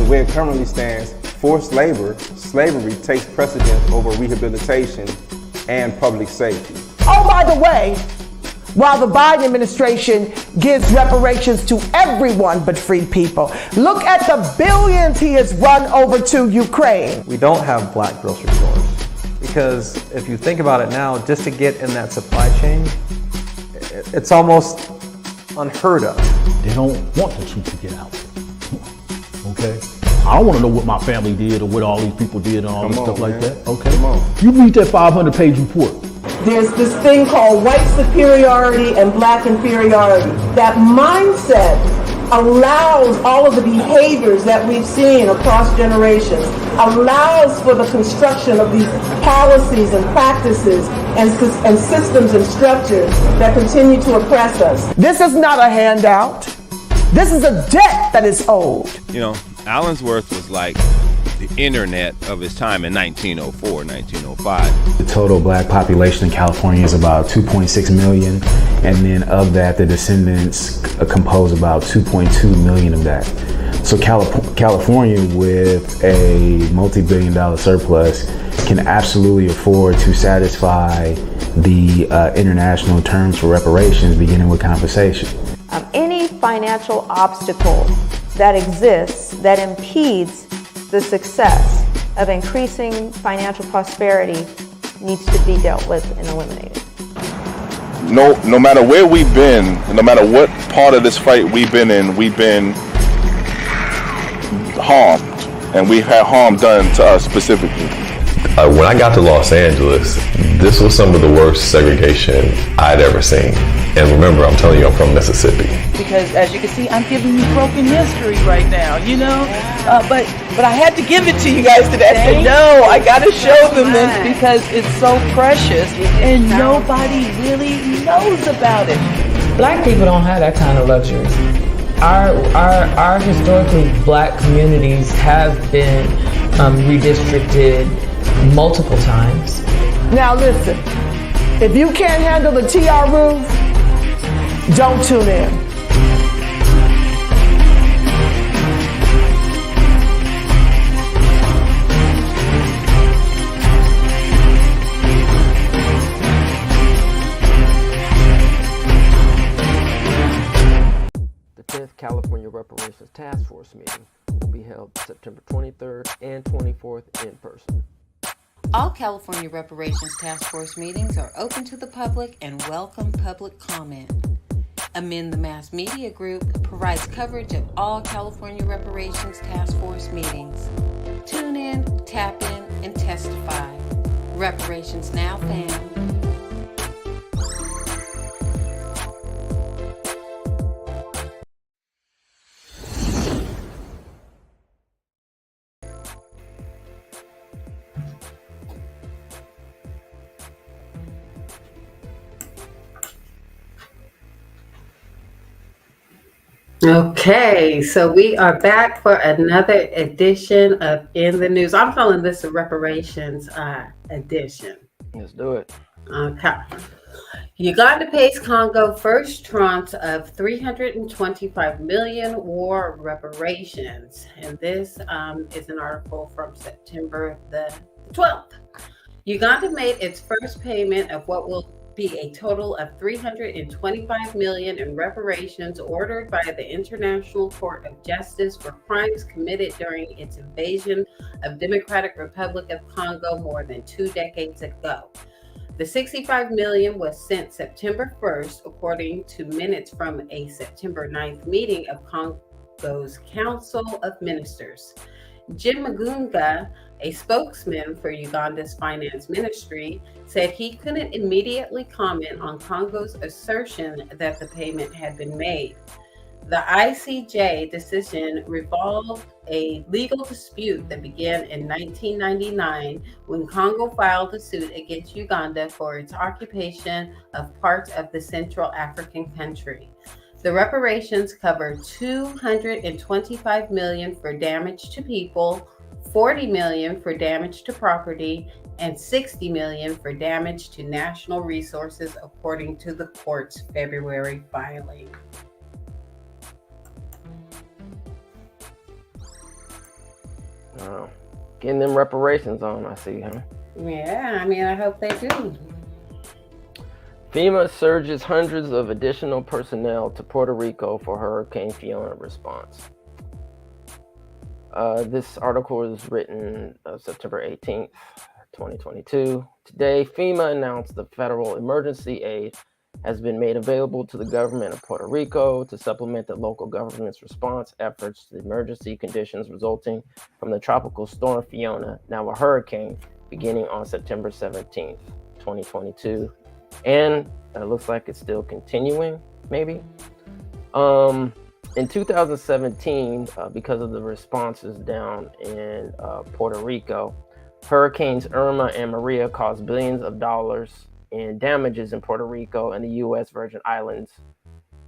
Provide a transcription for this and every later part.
the way it currently stands, forced labor, slavery takes precedence over rehabilitation and public safety. Oh, by the way, while the Biden administration gives reparations to everyone but free people, look at the billions he has run over to Ukraine. We don't have black grocery stores because if you think about it now, just to get in that supply chain, it's almost unheard of. They don't want the truth to get out. Okay? I don't want to know what my family did or what all these people did and all this stuff like that. Okay? You read that 500-page report. There's this thing called white superiority and black inferiority. That mindset allows all of the behaviors that we've seen across generations, allows for the construction of these policies and practices and systems and structures that continue to oppress us. This is not a handout. This is a debt that is owed. You know, Allensworth was like the internet of his time in 1904, 1905. The total black population in California is about 2.6 million, and then of that, the descendants compose about 2.2 million of that. So California, with a multi-billion-dollar surplus, can absolutely afford to satisfy the international terms for reparations, beginning with compensation. Any financial obstacle that exists that impedes the success of increasing financial prosperity needs to be dealt with and eliminated. No matter where we've been, no matter what part of this fight we've been in, we've been harmed, and we've had harm done to us specifically. When I got to Los Angeles, this was some of the worst segregation I'd ever seen. And remember, I'm telling you, I'm from Mississippi. Because as you can see, I'm giving you broken history right now, you know? But I had to give it to you guys today. I said, no, I got to show them this because it's so precious and nobody really knows about it. Black people don't have that kind of luxury. Our historically black communities have been redistricted multiple times. Now listen, if you can't handle the TR roof, don't tune in. The 10th California Reparations Task Force meeting will be held September 23rd and 24th in person. All California Reparations Task Force meetings are open to the public and welcome public comment. Amend the Mass Media Group provides coverage of all California Reparations Task Force meetings. Tune in, tap in, and testify. Reparations Now, fam. Okay, so we are back for another edition of In the News. I'm calling this a reparations edition. Let's do it. Okay. Uganda pays Congo first tranche of 325 million war reparations. And this is an article from September the 12th. Uganda made its first payment of what will be a total of 325 million in reparations ordered by the International Court of Justice for crimes committed during its invasion of Democratic Republic of Congo more than 2 decades ago. The 65 million was sent September 1st, according to minutes from a September 9th meeting of Congo's Council of Ministers. Jim Magunga, a spokesman for Uganda's finance ministry, said he couldn't immediately comment on Congo's assertion that the payment had been made. The ICJ decision revolved a legal dispute that began in 1999 when Congo filed a suit against Uganda for its occupation of parts of the Central African country. The reparations cover 225 million for damage to people, 40 million for damage to property, and 60 million for damage to national resources, according to the court's February filing. Getting them reparations on, I see, huh? Yeah, I mean, I hope they do. FEMA surges hundreds of additional personnel to Puerto Rico for Hurricane Fiona response. This article is written September 18th, 2022. Today, FEMA announced the federal emergency aid has been made available to the government of Puerto Rico to supplement the local government's response efforts to the emergency conditions resulting from the tropical storm Fiona, now a hurricane, beginning on September 17th, 2022. And it looks like it's still continuing, maybe. In 2017, because of the responses down in Puerto Rico, Hurricanes Irma and Maria caused billions of dollars in damages in Puerto Rico and the U.S. Virgin Islands,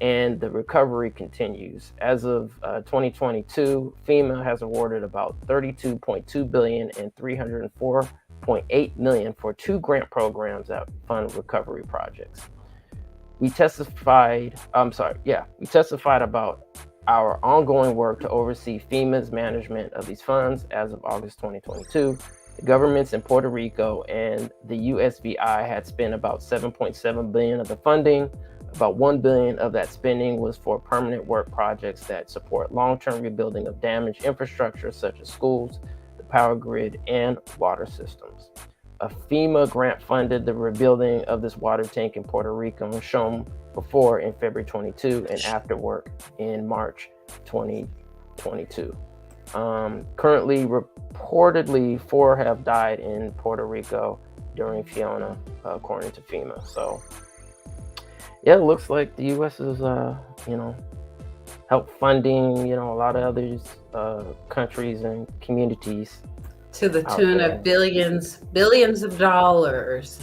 and the recovery continues. As of 2022, FEMA has awarded about $32.2 billion and $304.8 million for 2 grant programs that fund recovery projects. We testified about our ongoing work to oversee FEMA's management of these funds. As of August 2022, the governments in Puerto Rico and the USVI had spent about $7.7 billion of the funding. About $1 billion of that spending was for permanent work projects that support long-term rebuilding of damaged infrastructure such as schools, the power grid, and water systems. A FEMA grant funded the rebuilding of this water tank in Puerto Rico, shown before in February 22 and after work in March 2022. Currently, reportedly, 4 have died in Puerto Rico during Fiona, according to FEMA. So, yeah, it looks like the U.S. is, help funding, a lot of other countries and communities. To the tune of billions of dollars.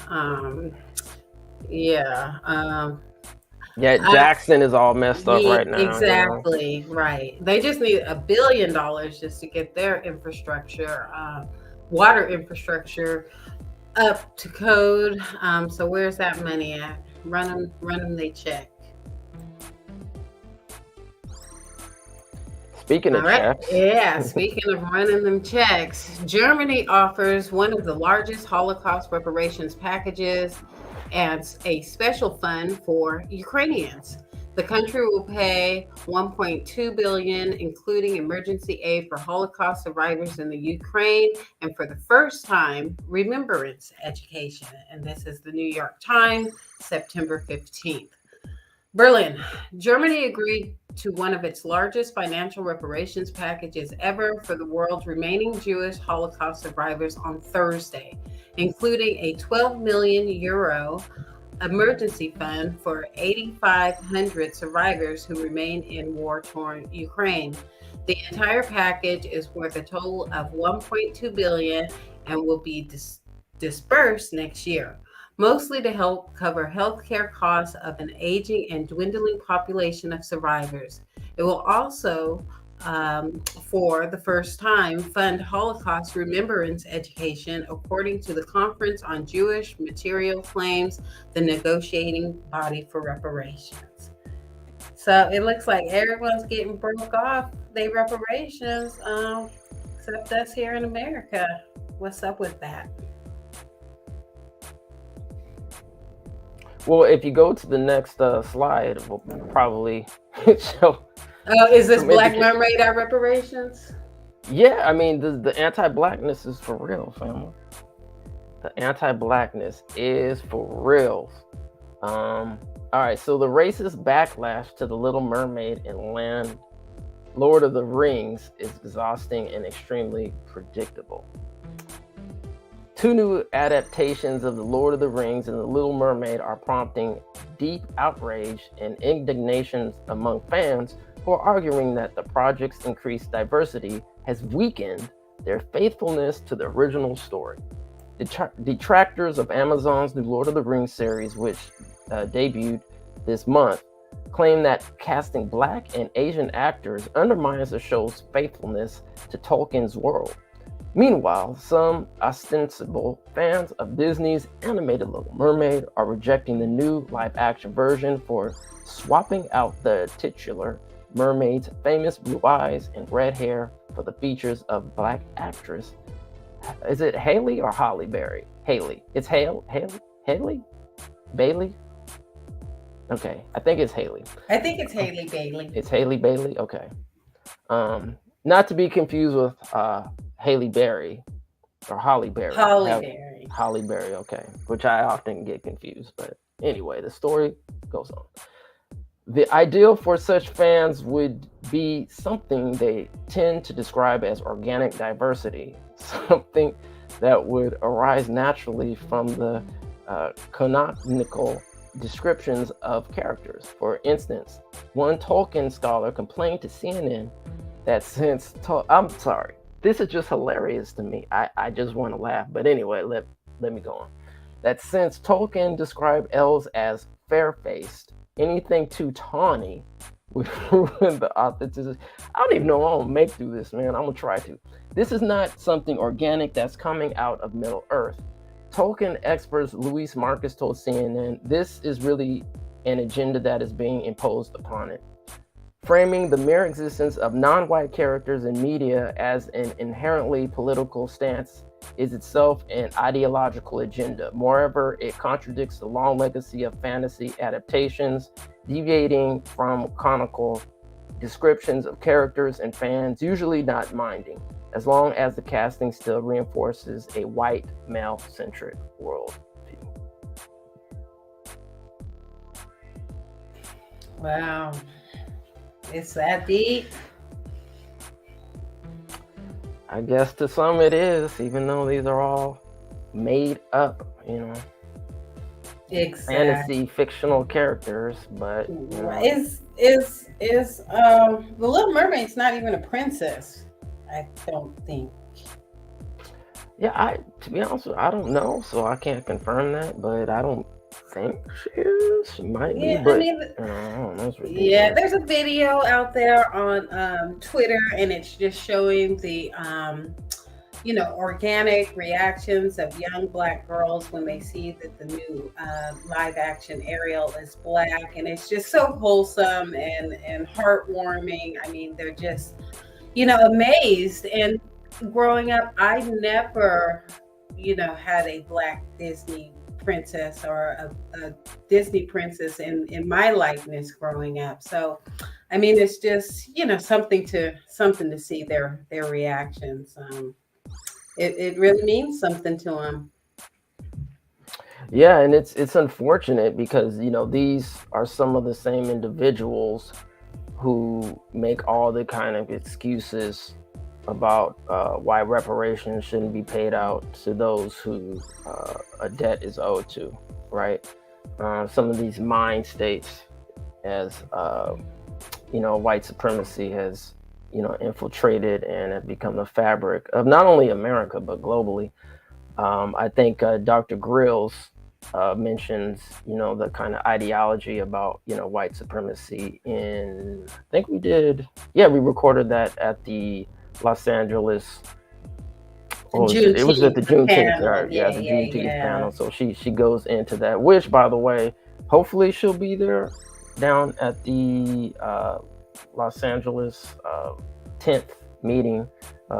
Jackson is all messed up right now. Exactly, right. They just need $1 billion just to get their infrastructure, water infrastructure, up to code. So where's that money at? Run them, they check. Speaking of checks. Yeah, speaking of running them checks, Germany offers one of the largest Holocaust reparations packages as a special fund for Ukrainians. The country will pay $1.2 billion, including emergency aid for Holocaust survivors in the Ukraine, and for the first time, remembrance education. And this is the New York Times, September 15th. Berlin, Germany agreed to one of its largest financial reparations packages ever for the world's remaining Jewish Holocaust survivors on Thursday, including a 12 million euro emergency fund for 8,500 survivors who remain in war-torn Ukraine. The entire package is worth a total of 1.2 billion and will be dispersed next year, mostly to help cover healthcare costs of an aging and dwindling population of survivors. It will also, for the first time, fund Holocaust remembrance education, according to the Conference on Jewish Material Claims, the negotiating body for reparations. So it looks like everyone's getting broke off their reparations, except us here in America. What's up with that? Well, if you go to the next slide, it will probably show. Is this Black Mermaid our reparations? Yeah, I mean, the anti-Blackness is for real, family. The anti-Blackness is for real. All right, so the racist backlash to The Little Mermaid and Lord of the Rings is exhausting and extremely predictable. 2 new adaptations of The Lord of the Rings and The Little Mermaid are prompting deep outrage and indignation among fans who are arguing that the project's increased diversity has weakened their faithfulness to the original story. Detractors of Amazon's new Lord of the Rings series, which debuted this month, claim that casting Black and Asian actors undermines the show's faithfulness to Tolkien's world. Meanwhile, some ostensible fans of Disney's animated Little Mermaid are rejecting the new live-action version for swapping out the titular mermaid's famous blue eyes and red hair for the features of Black actress. Is it Haley or Holly Berry? Haley. It's Haley? Bailey? Okay, I think it's Haley. I think it's Haley Bailey. It's Haley Bailey? Okay. Not to be confused with Haley Berry or Holly Berry. Holly Berry, okay. Which I often get confused. But anyway, the story goes on. The ideal for such fans would be something they tend to describe as organic diversity, something that would arise naturally from the canonical descriptions of characters. For instance, one Tolkien scholar complained to CNN that since I'm sorry, this is just hilarious to me. I just want to laugh, but anyway, let me go on. That since Tolkien described elves as fair-faced, anything too tawny would ruin the authenticity. I don't even know how I'm gonna make through this, man. I'm gonna try to. This is not something organic that's coming out of Middle Earth. Tolkien expert Louise Marcus told CNN, this is really an agenda that is being imposed upon it. Framing the mere existence of non-white characters in media as an inherently political stance is itself an ideological agenda. Moreover, it contradicts the long legacy of fantasy adaptations, deviating from canonical descriptions of characters and fans usually not minding, as long as the casting still reinforces a white, male-centric worldview. Wow. It's that deep. I guess to some it is, even though these are all made up, you know, fantasy fictional characters. But you know. Is the Little Mermaid's not even a princess? I don't think. Yeah, to be honest with you, I don't know, so I can't confirm that, but I don't think she is. She might be, but I don't know. Yeah, there's a video out there on Twitter, and it's just showing the organic reactions of young Black girls when they see that the new live action Ariel is Black, and it's just so wholesome and heartwarming. I mean, they're just amazed. And growing up, I never had a Black Disney princess or a Disney princess in my likeness growing up. So I mean, it's just something to see their reactions. It really means something to them. Yeah, and it's unfortunate because these are some of the same individuals who make all the kind of excuses about why reparations shouldn't be paid out to those who a debt is owed to, right? Some of these mind states, as white supremacy has infiltrated and have become the fabric of not only America but globally. I think Dr. Grills mentions the kind of ideology about white supremacy in, I think we recorded that at the Los Angeles. It was at the Juneteenth, right? Yeah, the Juneteenth panel. So she goes into that, which, by the way, hopefully she'll be there down at the Los Angeles 10th meeting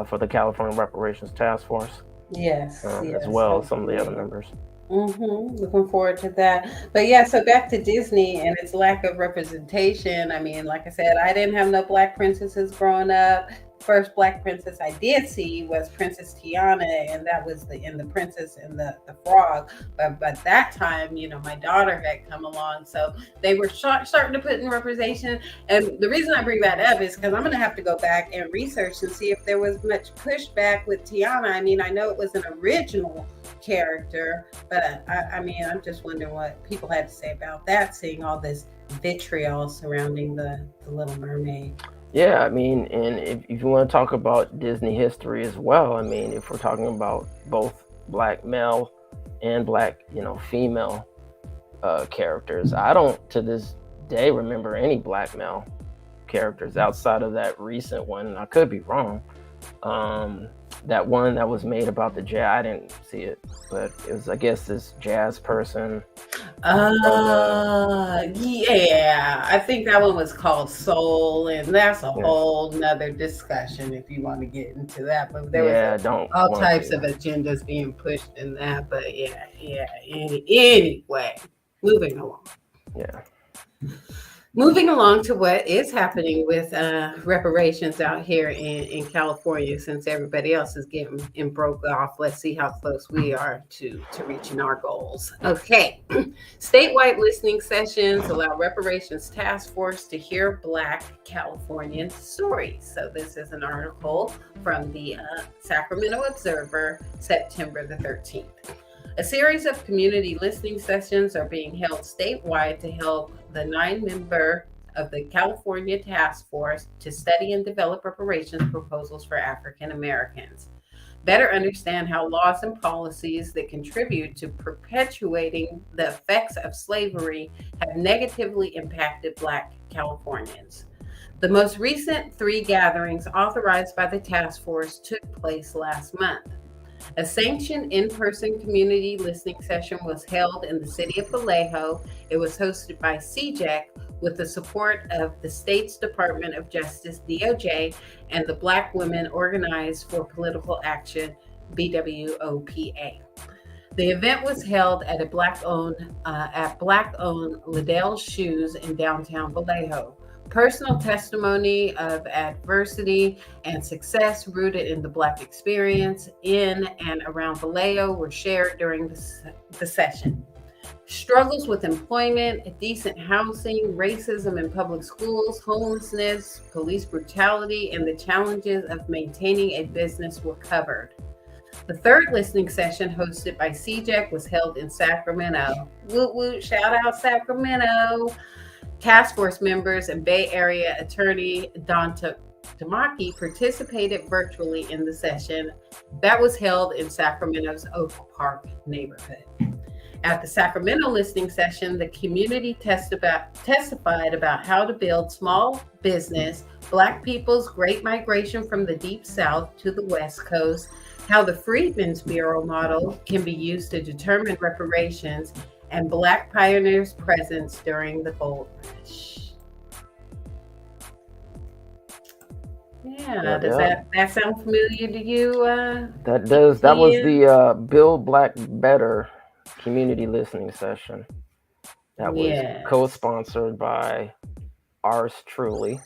for the California Reparations Task Force. Yes, as well as some of the other members. Looking forward to that. But yeah, so back to Disney and its lack of representation. I mean, like I said, I didn't have no Black princesses growing up. First Black princess I did see was Princess Tiana, and that was the Princess and the Frog. But that time, my daughter had come along, so they were starting to put in representation. And the reason I bring that up is because I'm going to have to go back and research and see if there was much pushback with Tiana. I mean, I know it was an original character, but I'm just wondering what people had to say about that, seeing all this vitriol surrounding the Little Mermaid. Yeah, I mean, and if you want to talk about Disney history as well, I mean, if we're talking about both Black male and Black, female characters, I don't to this day remember any Black male characters outside of that recent one. I could be wrong. that one that was made about the jazz. I didn't see it, but it was, I guess, this jazz person. Yeah, I think that one was called Soul, and that's a whole nother discussion if you want to get into that. But there was all types of agendas being pushed in that. But anyway, moving along. Yeah. Moving along to what is happening with reparations out here in California, since everybody else is getting broke off. Let's see how close we are to reaching our goals. Okay. Statewide listening sessions allow reparations task force to hear Black Californian stories. So this is an article from the Sacramento Observer, September the 13th. A series of community listening sessions are being held statewide to help the 9-member of the California Task Force to study and develop reparations proposals for African Americans. Better understand how laws and policies that contribute to perpetuating the effects of slavery have negatively impacted Black Californians. The most recent 3 gatherings authorized by the task force took place last month. A sanctioned in-person community listening session was held in the city of Vallejo. It was hosted by CJEC with the support of the state's Department of Justice, DOJ, and the Black Women Organized for Political Action, BWOPA. The event was held at Black-owned Liddell Shoes in downtown Vallejo. Personal testimony of adversity and success rooted in the Black experience in and around Vallejo were shared during the session. Struggles with employment, decent housing, racism in public schools, homelessness, police brutality, and the challenges of maintaining a business were covered. The 3rd listening session, hosted by CJEC, was held in Sacramento. Woot woot, shout out Sacramento. Task force members and Bay Area attorney Don Tamaki participated virtually in the session that was held in Sacramento's Oak Park neighborhood. At the Sacramento listening session, the community testified about how to build small business, Black people's great migration from the Deep South to the West Coast, how the Freedmen's Bureau model can be used to determine reparations, and Black pioneers' presence during the gold rush. Yeah, does that sound familiar to you? That does. That was the Build Black Better community listening session. That was co-sponsored by us truly,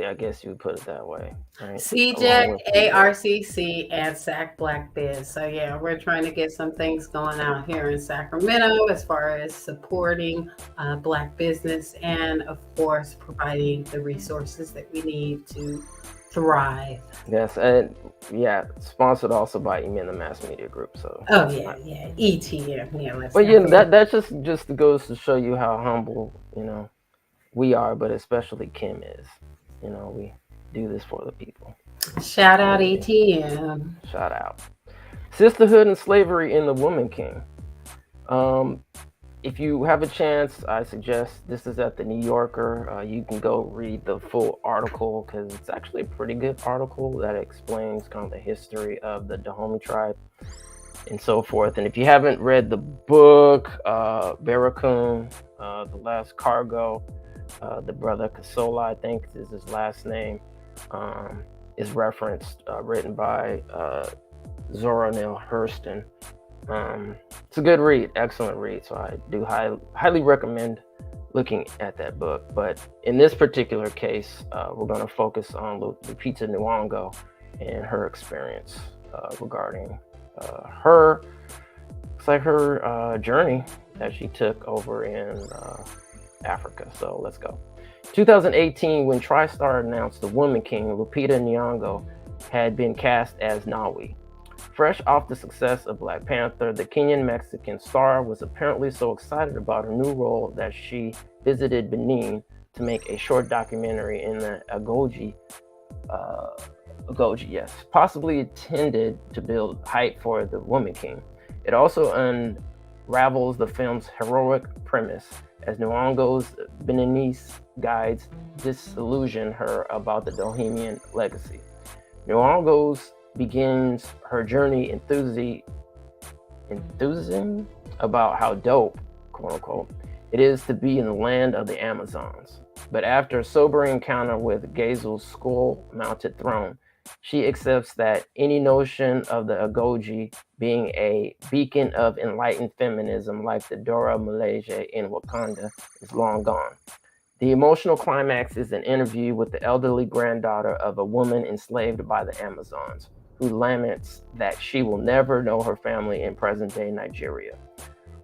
I guess you would put it that way. Right? CJEC, ARCC, and SAC Black Biz. So yeah, we're trying to get some things going out here in Sacramento as far as supporting Black business and, of course, providing the resources that we need to thrive. Yes, and sponsored also by the Mass Media Group. So ETM. But that just goes to show you how humble we are, but especially Kim is. We do this for the people. Shout out ETM. Shout out. Sisterhood and Slavery in the Woman King. If you have a chance, I suggest this is at the New Yorker. You can go read the full article because it's actually a pretty good article that explains kind of the history of the Dahomey tribe and so forth. And if you haven't read the book, Barracoon, The Last Cargo, the brother Kasola, I think is his last name, is referenced, written by Zora Neale Hurston. It's a good read, excellent read. So I do highly recommend looking at that book. But in this particular case, we're going to focus on Lupita Nyong'o and her experience regarding her journey that she took over in Africa. So let's go. 2018, when TriStar announced the Woman King, Lupita Nyong'o had been cast as Nawi. Fresh off the success of Black Panther, the Kenyan-Mexican star was apparently so excited about her new role that she visited Benin to make a short documentary in the Agoji, possibly intended to build hype for the Woman King. It also unravels the film's heroic premise, as Nyong'o's Beninese guides disillusion her about the Dahomey legacy. Nyong'o's begins her journey enthusiasm about how dope, quote unquote, it is to be in the land of the Amazons. But after a sobering encounter with Gazel's skull-mounted throne, she accepts that any notion of the Agoji being a beacon of enlightened feminism like the Dora Milaje in Wakanda is long gone. The emotional climax is an interview with the elderly granddaughter of a woman enslaved by the Amazons, who laments that she will never know her family in present-day Nigeria.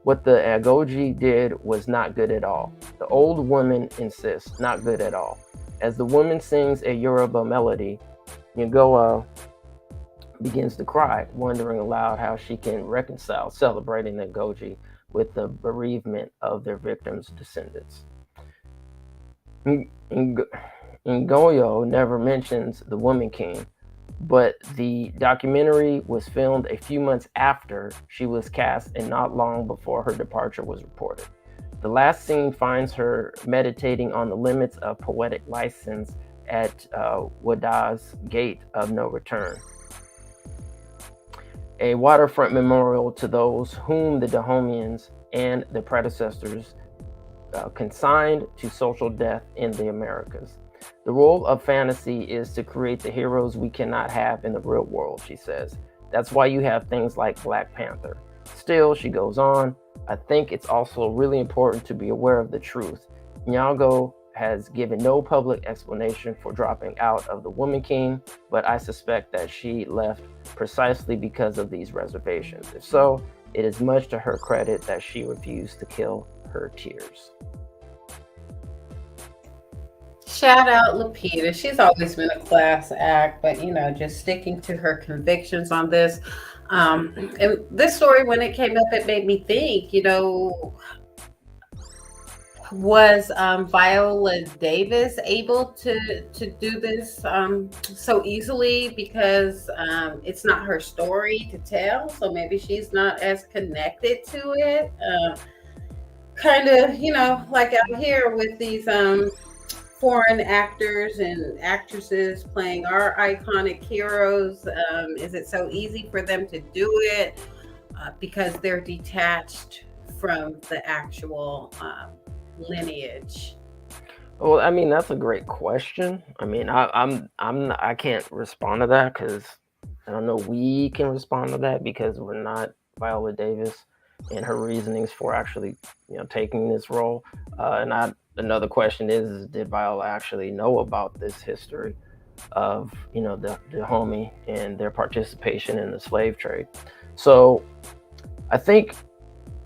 What the Agoji did was not good at all. The old woman insists, not good at all. As the woman sings a Yoruba melody, Ngoa begins to cry, wondering aloud how she can reconcile celebrating the Agoji with the bereavement of their victims' descendants. Ngoyo never mentions the Woman King, but the documentary was filmed a few months after she was cast and not long before her departure was reported. The last scene finds her meditating on the limits of poetic license at Wada's Gate of No Return, a waterfront memorial to those whom the Dahomians and their predecessors consigned to social death in the Americas. The role of fantasy is to create the heroes we cannot have in the real world, she says. That's why you have things like Black Panther. Still, she goes on, I think it's also really important to be aware of the truth. Nyago has given no public explanation for dropping out of the Woman King, but I suspect that she left precisely because of these reservations. If so, it is much to her credit that she refused to kill her tears. Shout out Lupita. She's always been a class act, but just sticking to her convictions on this. And this story, when it came up, it made me think, was Viola Davis able to do this so easily because it's not her story to tell, so maybe she's not as connected to it. Kind of, like out here with these foreign actors and actresses playing our iconic heroes. Is it so easy for them to do it because they're detached from the actual lineage? Well, I mean, that's a great question. I mean, I can't respond to that because I don't know we can respond to that because we're not Viola Davis and her reasonings for actually, taking this role. Another question is did Viola actually know about this history of, the homie and their participation in the slave trade? So I think,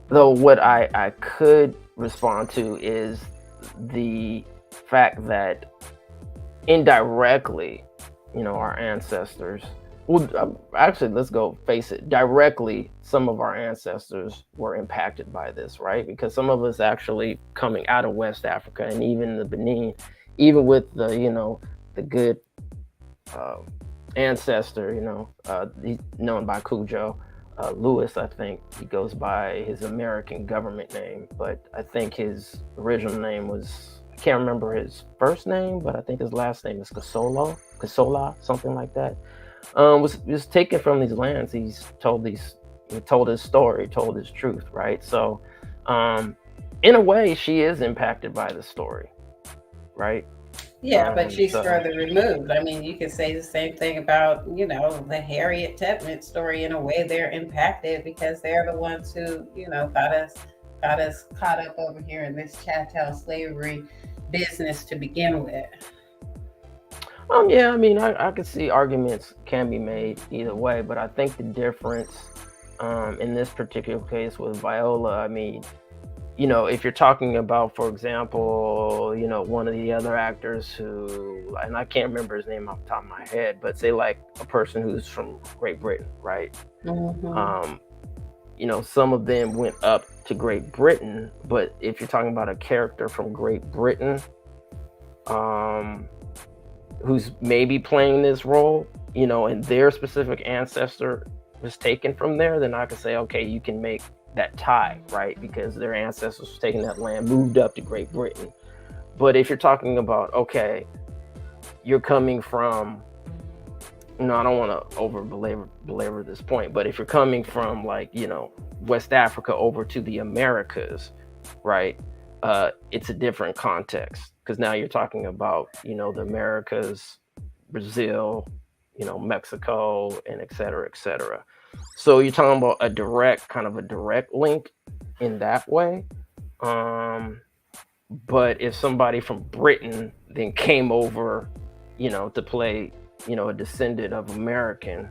though, what I could respond to is the fact that indirectly, our ancestors, well, actually, let's go face it, directly, some of our ancestors were impacted by this, right? Because some of us actually coming out of West Africa and even the Benin, even with the, the good ancestor, he's known by Cujo, Lewis, I think he goes by his American government name, but I think his original name was, I can't remember his first name, but I think his last name is Kasola, something like that. Was taken from these lands. He told his story, told his truth, right? So, in a way, she is impacted by the story, right? Yeah, but she's further removed. I mean, you could say the same thing about, the Harriet Tubman story. In a way, they're impacted because they're the ones who, got us caught up over here in this chattel slavery business to begin with. Yeah, I mean, I could see arguments can be made either way, but I think the difference in this particular case with Viola, I mean, if you're talking about, for example, one of the other actors who, and I can't remember his name off the top of my head, but say like a person who's from Great Britain, right? Mm-hmm. Some of them went up to Great Britain, but if you're talking about a character from Great Britain, who's maybe playing this role, and their specific ancestor was taken from there, then I could say, okay, you can make that tie, right? Because their ancestors was taking that land, moved up to Great Britain. But if you're talking about, okay, you're coming from I don't want to belabor this point, but if you're coming from like, West Africa over to the Americas, right? It's a different context, because now you're talking about, the Americas, Brazil, Mexico, and et cetera, et cetera. So you're talking about a direct link in that way. But if somebody from Britain then came over, to play, a descendant of American,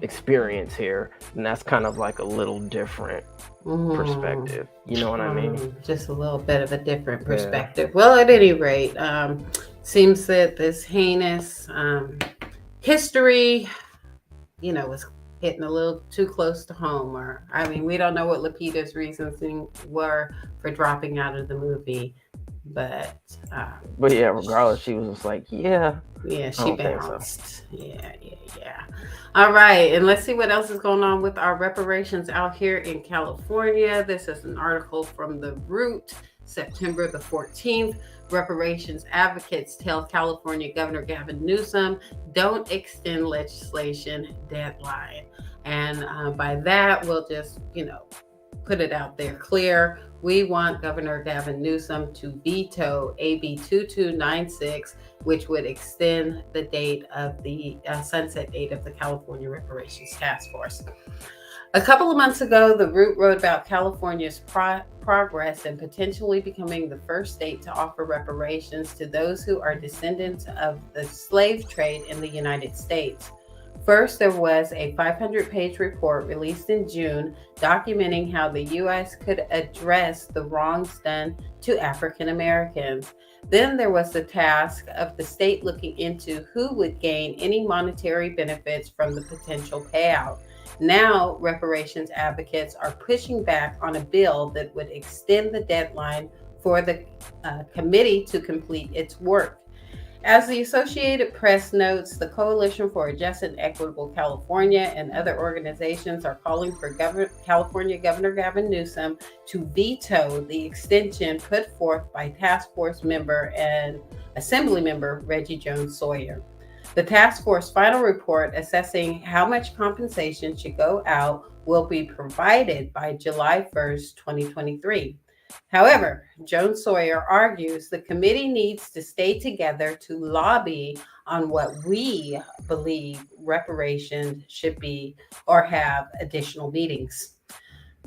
experience here, and that's kind of like a little different perspective. You know what I mean? Just a little bit of a different perspective. Yeah. Well, at any rate, seems that this heinous history, was hitting a little too close to home. Or, we don't know what Lupita's reasons were for dropping out of the movie. But yeah, regardless, she was just like, she bounced. So. Yeah. All right, and let's see what else is going on with our reparations out here in California. This is an article from The Root, September the 14th. Reparations advocates tell California Governor Gavin Newsom, don't extend legislation deadline. And by that, we'll just, put it out there clear. We want Governor Gavin Newsom to veto AB 2296, which would extend the date of the sunset date of the California Reparations Task Force. A couple of months ago, The Root wrote about California's progress in potentially becoming the first state to offer reparations to those who are descendants of the slave trade in the United States. First, there was a 500-page report released in June documenting how the U.S. could address the wrongs done to African Americans. Then there was the task of the state looking into who would gain any monetary benefits from the potential payout. Now, reparations advocates are pushing back on a bill that would extend the deadline for the committee to complete its work. As the Associated Press notes, the Coalition for a Just and Equitable California and other organizations are calling for California Governor Gavin Newsom to veto the extension put forth by task force member and Assembly member Reggie Jones Sawyer. The task force final report assessing how much compensation should go out will be provided by July 1st, 2023. However, Jones Sawyer argues the committee needs to stay together to lobby on what we believe reparations should be or have additional meetings.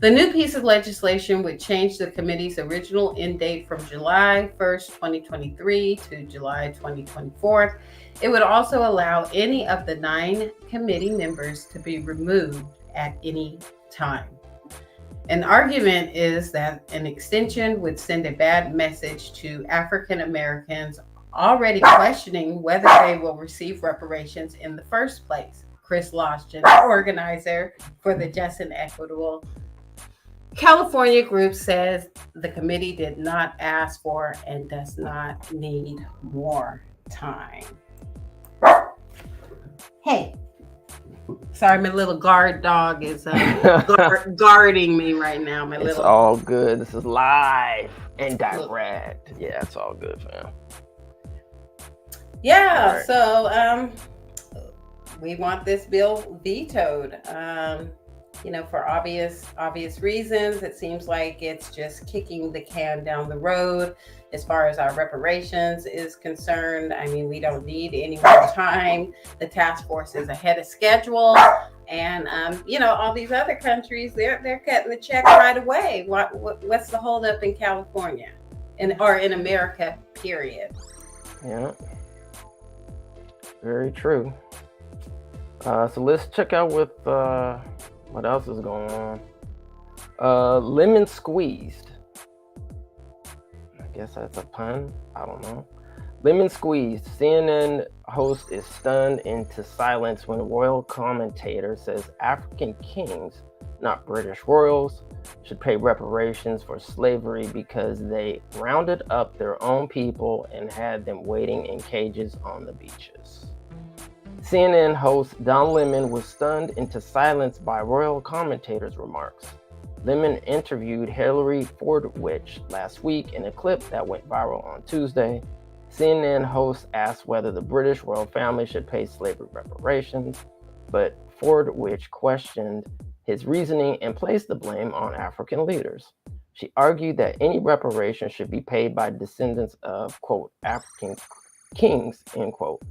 The new piece of legislation would change the committee's original end date from July 1st, 2023 to July 2024. It would also allow any of the 9 committee members to be removed at any time. An argument is that an extension would send a bad message to African Americans already questioning whether they will receive reparations in the first place. Chris Loston, organizer for the Just and Equitable California group, says the committee did not ask for and does not need more time. Hey. Sorry, my little guard dog is guarding me right now. It's all good. This is live and direct. Yeah, it's all good, fam. Yeah, right. So we want this bill vetoed. For obvious reasons. It seems like it's just kicking the can down the road as far as our reparations is concerned. We don't need any more time. The task force is ahead of schedule, and all these other countries, they're cutting the check right away. What's the holdup in California, or in America? Period. Yeah, very true. So let's check out with. What else is going on? Lemon squeezed. I guess that's a pun. I don't know. Lemon squeezed. CNN host is stunned into silence when royal commentator says African kings, not British royals, should pay reparations for slavery because they rounded up their own people and had them waiting in cages on the beaches. CNN host Don Lemon was stunned into silence by royal commentators' remarks. Lemon interviewed Hillary Fordwich last week in a clip that went viral on Tuesday. CNN host asked whether the British royal family should pay slavery reparations, but Fordwich questioned his reasoning and placed the blame on African leaders. She argued that any reparations should be paid by descendants of, quote, African kings, end quote.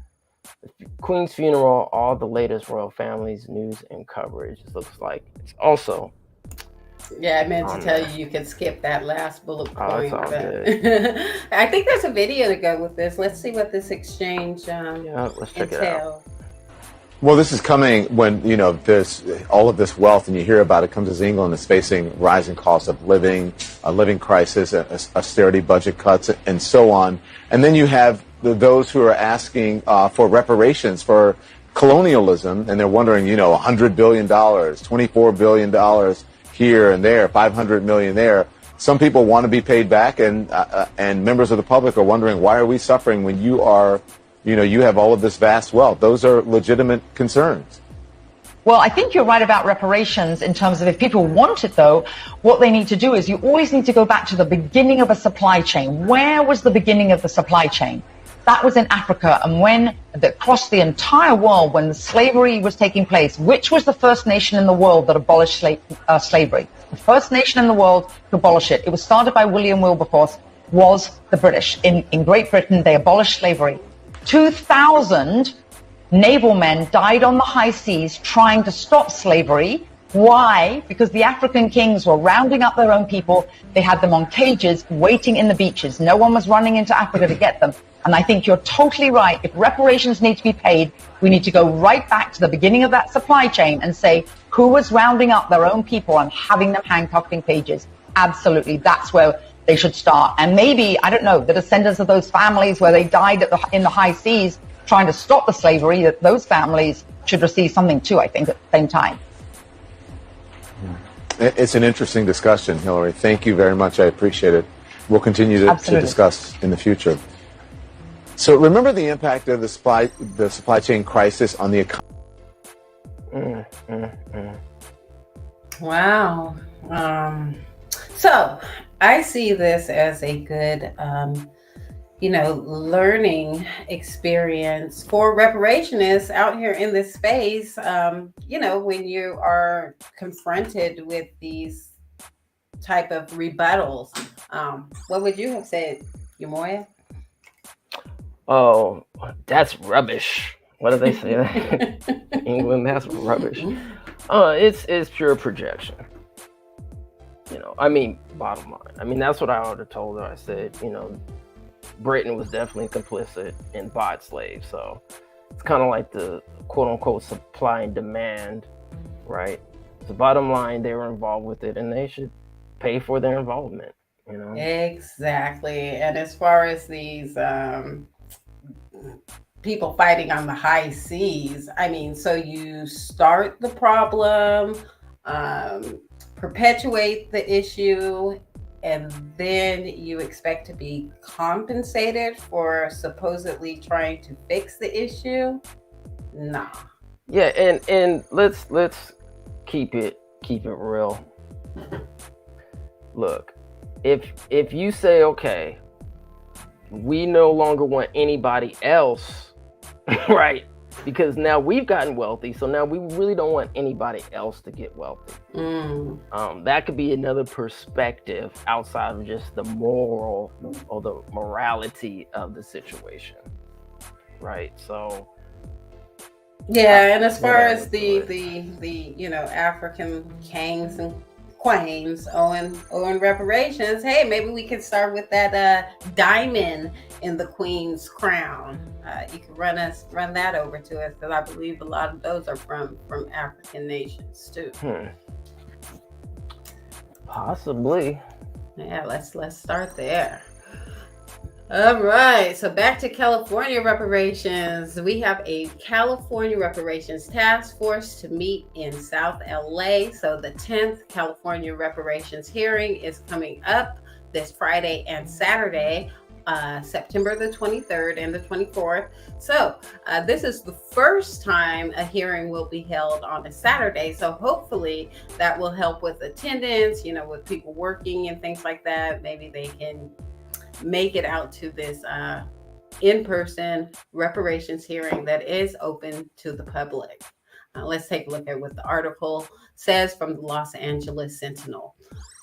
The Queen's funeral, all the latest royal families, news and coverage. It looks like it's also. Yeah, I meant to tell you you can skip that last bullet point. It's all good. I think there's a video to go with this. Let's see what this exchange let's check it out. Well, this is coming when, you know, there's all of this wealth and you hear about it comes as England is facing rising costs of living, a living crisis, austerity budget cuts, and so on. And then you have those who are asking for reparations for colonialism, and they're wondering, you know, $100 billion, $24 billion here and there, 500 million there. Some people want to be paid back, and members of the public are wondering, why are we suffering when you are, you know, you have all of this vast wealth? Those are legitimate concerns. Well, I think you're right about reparations in terms of if people want it, though, what they need to do is you always need to go back to the beginning of a supply chain. Where was the beginning of the supply chain? That was in Africa, and when across the entire world, when slavery was taking place, which was the first nation in the world that abolished slavery? The first nation in the world to abolish it. It was started by William Wilberforce, was the British. In Great Britain, they abolished slavery. 2,000 naval men died on the high seas trying to stop slavery. Why? Because the African kings were rounding up their own people. They had them on cages waiting in the beaches. No one was running into Africa to get them. And I think you're totally right. If reparations need to be paid, we need to go right back to the beginning of that supply chain and say who was rounding up their own people and having them handcuffed in cages. Absolutely. That's where they should start. And maybe, I don't know, the descendants of those families where they died in the high seas trying to stop the slavery, that those families should receive something too, I think, at the same time. It's an interesting discussion, Hillary. Thank you very much. I appreciate it. We'll continue to discuss in the future. So remember the impact of the supply chain crisis on the economy. Wow. So I see this as a good, learning experience for reparationists out here in this space. When you are confronted with these type of rebuttals, what would you have said, Yamoya? Oh, that's rubbish. What do they say? England, that's rubbish. It's pure projection. Bottom line. That's what I would have told her. I said, Britain was definitely complicit in bought slaves. So it's kind of like the quote unquote supply and demand, right? The bottom line, they were involved with it and they should pay for their involvement, Exactly. And as far as these people fighting on the high seas, so you start the problem, perpetuate the issue, and then you expect to be compensated for supposedly trying to fix the issue? Nah. Yeah, and let's keep it real. Look, if you say, okay, we no longer want anybody else, right? Because now we've gotten wealthy, so now we really don't want anybody else to get wealthy. That could be another perspective outside of just the moral or the morality of the situation, right? So, yeah, and as far as the African kings and queens owing reparations, hey, maybe we can start with that diamond in the queen's crown. You can run that over to us, because I believe a lot of those are from African nations too. Possibly. Yeah, let's start there. All right, so back to California reparations. We have a California reparations task force to meet in South LA. So the 10th California reparations hearing is coming up this Friday and Saturday, September the 23rd and the 24th. So this is the first time a hearing will be held on a Saturday. So hopefully that will help with attendance, with people working and things like that. Maybe they can make it out to this in-person reparations hearing that is open to the public. Let's take a look at what the article says from the Los Angeles Sentinel.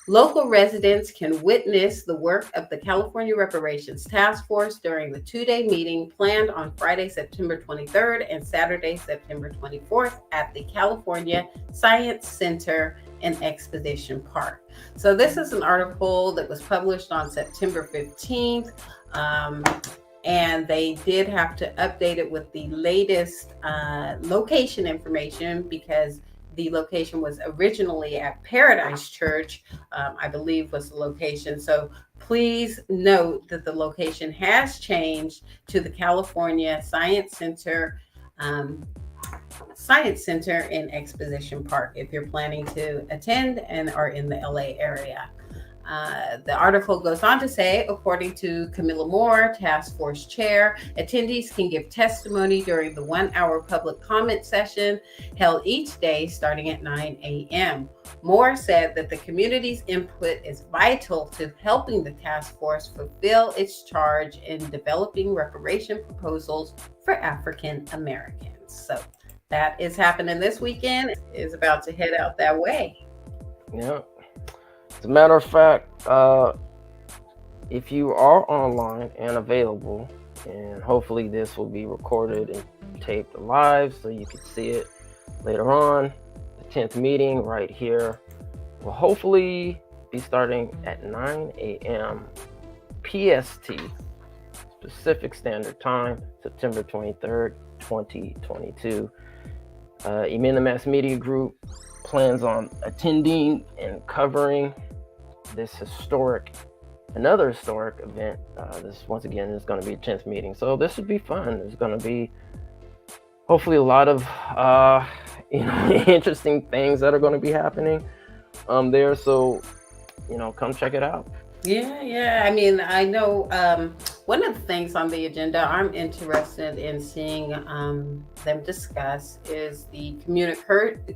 Local residents can witness the work of the California Reparations Task Force during the two-day meeting planned on Friday, September 23rd and Saturday, September 24th at the California Science Center in Exposition Park. So this is an article that was published on September 15th. And they did have to update it with the latest location information because the location was originally at Paradise Church, I believe was the location. So please note that the location has changed to the California Science Center in Exposition Park if you're planning to attend and are in the LA area. The article goes on to say, according to Camilla Moore, task force chair, attendees can give testimony during the 1-hour public comment session held each day starting at 9 a.m. Moore said that the community's input is vital to helping the task force fulfill its charge in developing reparation proposals for African Americans. So that is happening this weekend. Is about to head out that way. Yeah. As a matter of fact, if you are online and available, and hopefully this will be recorded and taped live so you can see it later on, the 10th meeting right here will hopefully be starting at 9 a.m. PST, Pacific Standard Time, September 23rd, 2022. Amend the Mass Media Group plans on attending and covering this another historic event. This once again is going to be a 10th meeting, so this would be fun. There's going to be hopefully a lot of interesting things that are going to be happening there. So come check it out. Yeah. I mean, I know one of the things on the agenda I'm interested in seeing them discuss is the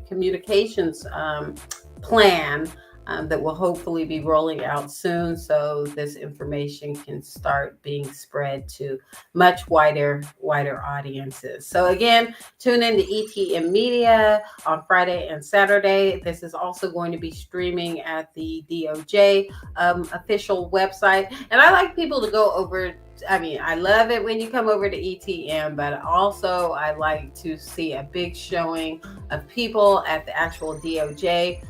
communications plan that will hopefully be rolling out soon, so this information can start being spread to much wider audiences. So again, tune in to ETM Media on Friday and Saturday. This is also going to be streaming at the DOJ official website. And I like people to go over, I love it when you come over to ETM, but also I like to see a big showing of people at the actual DOJ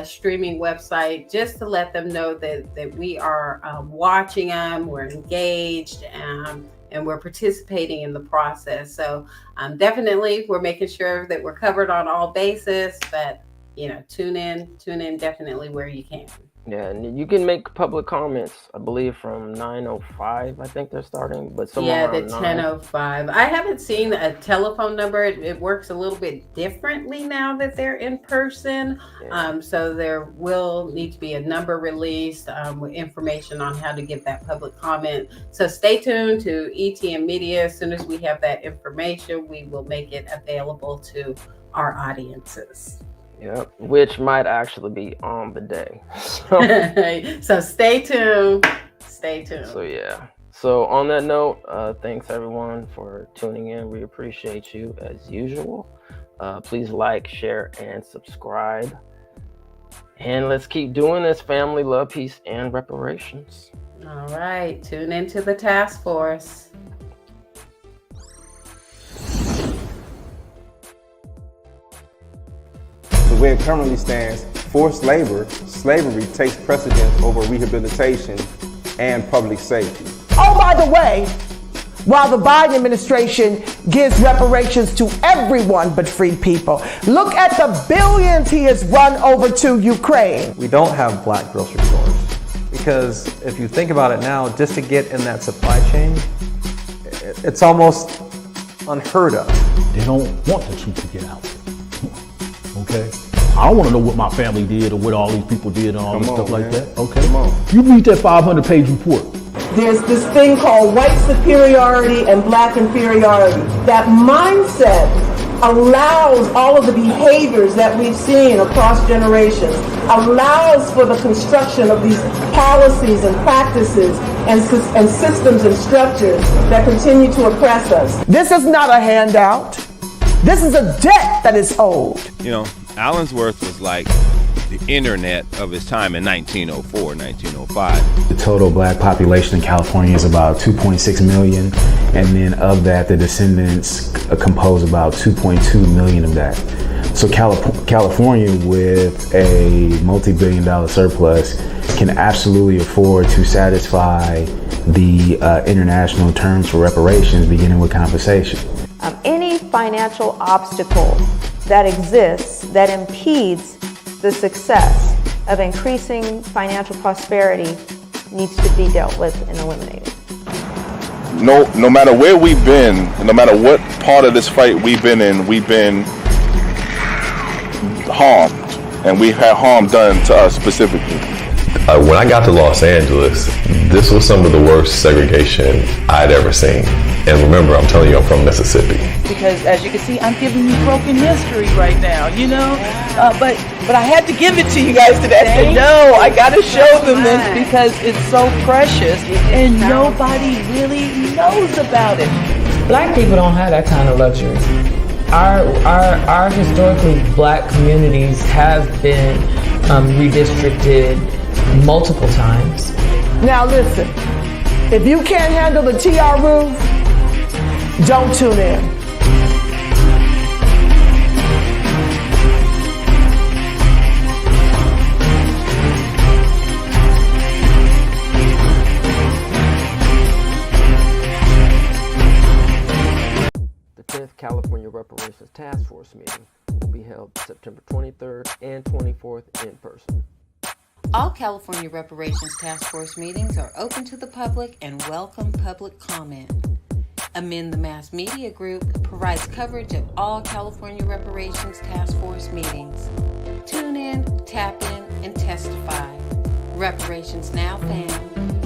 streaming website, just to let them know that we are watching them, we're engaged, and we're participating in the process. So definitely we're making sure that we're covered on all bases, but tune in definitely where you can. Yeah, and you can make public comments, I believe, from 9:05. I think they're starting, but somewhere the 10:05. I haven't seen a telephone number. It works a little bit differently now that they're in person. Yeah. So there will need to be a number released with information on how to give that public comment. So stay tuned to ETM Media. As soon as we have that information, we will make it available to our audiences. Yep, which might actually be on the day. So stay tuned. So yeah. So on that note, thanks everyone for tuning in. We appreciate you as usual. Please like, share, and subscribe. And let's keep doing this, family, love, peace, and reparations. All right. Tune into the task force. The way it currently stands, forced slavery takes precedence over rehabilitation and public safety. Oh, by the way, while the Biden administration gives reparations to everyone but free people, look at the billions he has run over to Ukraine. We don't have black grocery stores because if you think about it now, just to get in that supply chain, it's almost unheard of. They don't want the truth to get out. Okay? I don't want to know what my family did or what all these people did and all this stuff like that. Okay? You read that 500-page report. There's this thing called white superiority and black inferiority. That mindset allows all of the behaviors that we've seen across generations, allows for the construction of these policies and practices and systems and structures that continue to oppress us. This is not a handout. This is a debt that is owed. You know, Allensworth was like the internet of his time in 1904, 1905. The total black population in California is about 2.6 million, and then of that, the descendants compose about 2.2 million of that. So California, with a multi-billion-dollar surplus, can absolutely afford to satisfy the international terms for reparations, beginning with compensation. Any financial obstacle that exists that impedes the success of increasing financial prosperity needs to be dealt with and eliminated. No matter where we've been, no matter what part of this fight we've been in, we've been harmed, and we've had harm done to us specifically. When I got to Los Angeles, this was some of the worst segregation I'd ever seen. And remember, I'm telling you, I'm from Mississippi. Because as you can see, I'm giving you broken history right now, you know? But I had to give it to you guys today. I said, no, I got to show them this because it's so precious and nobody really knows about it. Black people don't have that kind of luxury. Our historically black communities have been redistricted multiple times. Now listen, if you can't handle the TR roof, don't tune in. The 10th California Reparations Task Force meeting will be held September 23rd and 24th in person. All California Reparations Task Force meetings are open to the public and welcome public comment. Amend the Mass Media Group provides coverage of all California Reparations Task Force meetings. Tune in, tap in, and testify. Reparations Now fam.